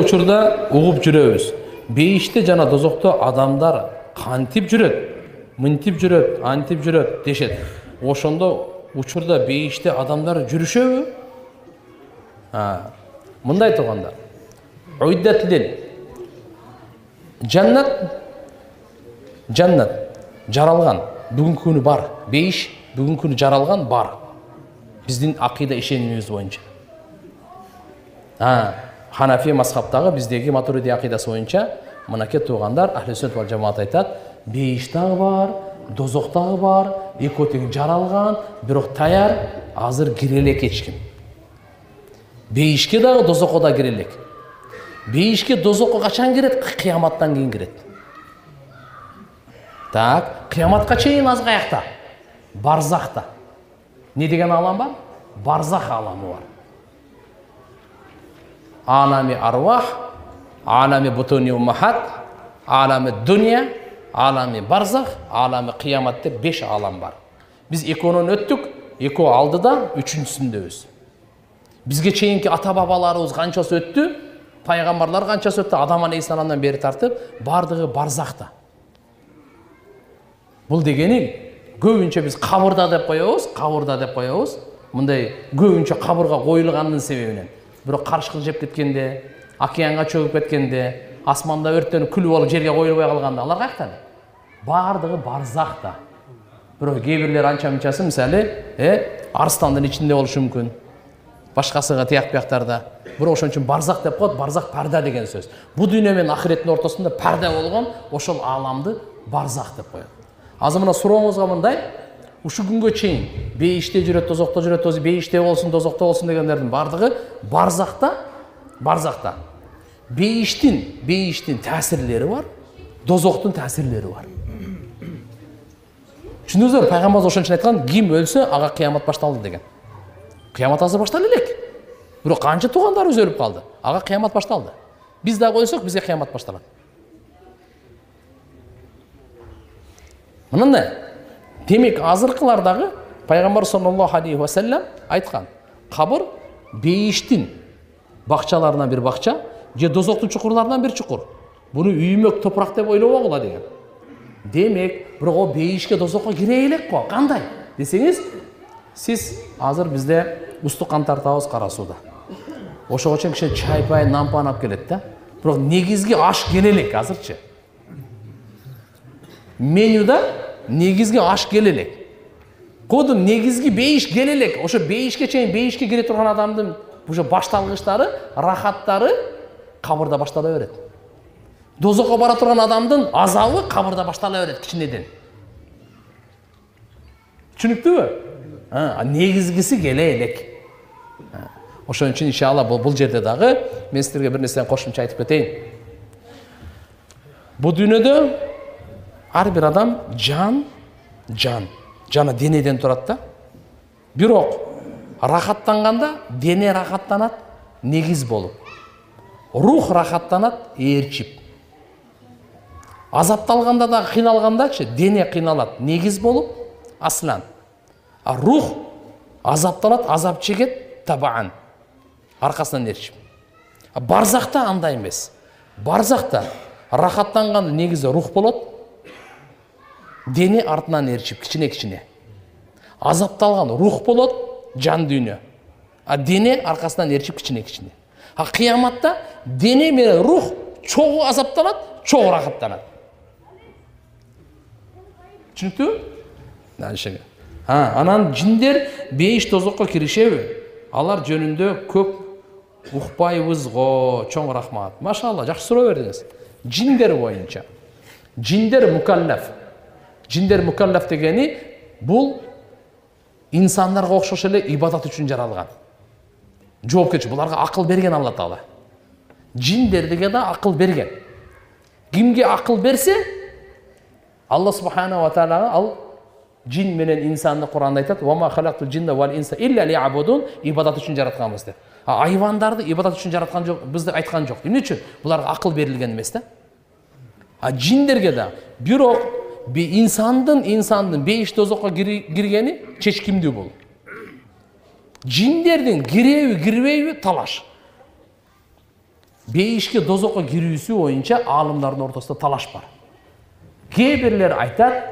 учурда угуп жүрөбүз. Бейиште жана дозокто адамдар кантип жүрөт, мынтип жүрөт, антип жүрөт дешет. Ошондо учурда бейиште адамдар жүрүшөбү? Мындай туугандар. Уйддатлил Жаннат жаралган, бүгүнкү күнү бар. Бейиш бүгүнкү күнү жаралган бар. Биздин акыйда ишенимибиз боюнча. Ханафи мазхабтагы биздеги Матуриди акыйдасы боюнча мынакей туугандар Ахли сүннат вал жамаат айтат, бейиш дагы бар, дозок дагы бар, экөө тең жаралган, бирок таяр, азыр кире элек эч ким. Бейишке дагы дозокко да кире элек. Бейишке дозокко качан кирет? Кыяматтан кийин кирет. Так, кыяматка чейин азгы аякта. Барзахта. Не деген алам бар? Барзах аламы бар. Алами арвах, алами бутуни уммахат, алами дуния, алами барзах, алами кыямат деп 5 алам бар. Биз экөөнөн өттүк, экөө алдыда, үчүнчүсүндөбүз. Бизге чейинки ата бабаларыбыз канчасы өттү, пайгамбарлар канчасы өттү, Адам алейхиссаламдан бери тартып, бардыгы барзахта. Бул дегени көбүнчө биз кабырда деп коебуз, мындай көбүнчө кабырга коюлганын себебинен. Бирок карышкы жеп кеткенде, океанга чөгүп кеткенде, асманда өрттөнүп күл болуп жерге коюлбай калганда, алар каяктан? Бардыгы барзахта. Бирок кээ бирлер анча-мынчасы, мисалы, арстандын ичинде болушу мүмкүн. Башкасыга тияк-бияктарда. Бирок ошон үчүн барзах деп коет, барзах парда деген сөз. Бу дүйнө менен ахиреттин ортосунда парда болгон, ошол аламды барзах деп коет. Азыр мына сурооңузга мындай, ушу күнгө чейин бейиште жүрөт, дозокто жүрөт, бейиште болсун, дозокто болсун дегендердин бардыгы барзахта. Бейиштин таасирлери бар, дозоктун таасирлери бар. Түшүндүңүздөр, пайгамбарыбыз ошон үчүн айткан, ким өлсө, ага кыямат башталды деген. Кыямат азыр башталып элек. Бирок канча туугандарыбыз өлүп калды, ага кыямат башталды. Биз дагы өлсөк, бизге кыямат башталат. Мындай. Демек, азыркылардагы пайгамбар саллаллаху алейхи ва саллям айткан, кабыр бейиштин бакчаларынан бир бакча, же дозоктун чукурларынан бир чукур. Буну үймөк топурак деп ойлобогула деген. Демек, бирок о бейишке, дозокко кире элек го. Кандай десеңиз, сиз азыр бизде устук кан тартабыз кара сууда. Ошого чейин кичине чай-пай, нан-пан алып келет да. Бирок негизги аш келе элек азырчы. Менюда негизги аш келе элек. Кодум негизги бейиш келе элек. Ошо бейишке чейин бейишке кире турган адамдын ошо башталгычтары, рахаттары кабырда баштала берет. Дозокко бара турган адамдын азабы кабырда баштала берет кичинеден. Түшүнүктүбү? Негизгиси келе элек. Ошон үчүн иншалла бул жерде дагы мен силерге бир нерсени кошумча айтып кетейин. Бул дүйнөдө ар бир адам жана денеден турат да. Бирок рахаттанганда дене рахаттанат негиз болуп. Рух рахаттанат ээрчип. Азапталганда да кыйналгандачы дене кыйналат негиз болуп аслан. А рух азапталат, азап чегет табаан. Аркасынан ээрчип. Барзакта андай эмес. Барзакта рахаттанганда негизи рух болот. Дене артынан ээрчип кичине-кичине. Азапталган рух болот, жан дүйнө. А дене аркасынан ээрчип кичине-кичине. А кыяматта дене менен рух чогуу азапталат, чогуу рахаттанат. Түшүнүктүбү? Анан жиндер бейиш дозокко киришеби? Алар жөнүндө көп укпайбыз го. Чоң рахмат. Машалла, жакшы суроо бердиңиз. Жиндер боюнча. Жиндер мукаллаф. Жиндер мукаллаф дегени бул инсандарга окшош эле ибадат үчүн жаралган. Жоопкерчилик, буларга акыл берген Алла Таала. Жиндерге да акыл берген. Кимге акыл берсе, Алла субхана ва таалага ал жин менен инсанды Куранда айтат: "Ва ма халактул джинна вал инса илля ли'абудун", ибадат үчүн жаратканбыз деп. Айвандарды ибадат үчүн жараткан жок, бизди айткан жок. Эмне үчүн? Буларга акыл берилген эмес да. Жиндерге да бирок инсандын бейиш дозокко киргени чечкимдүү бул. Жиндердин киреби, кирбейби талаш. бейишке дозокко кирүүсү боюнча аалымдардын ортосунда талаш бар. Кээ бирлер айтат,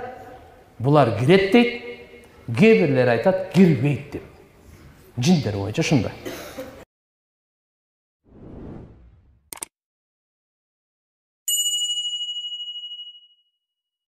булар кирет дейт, кээ бирлер айтат, кирбейт деп. Жиндер боюнча ушундай.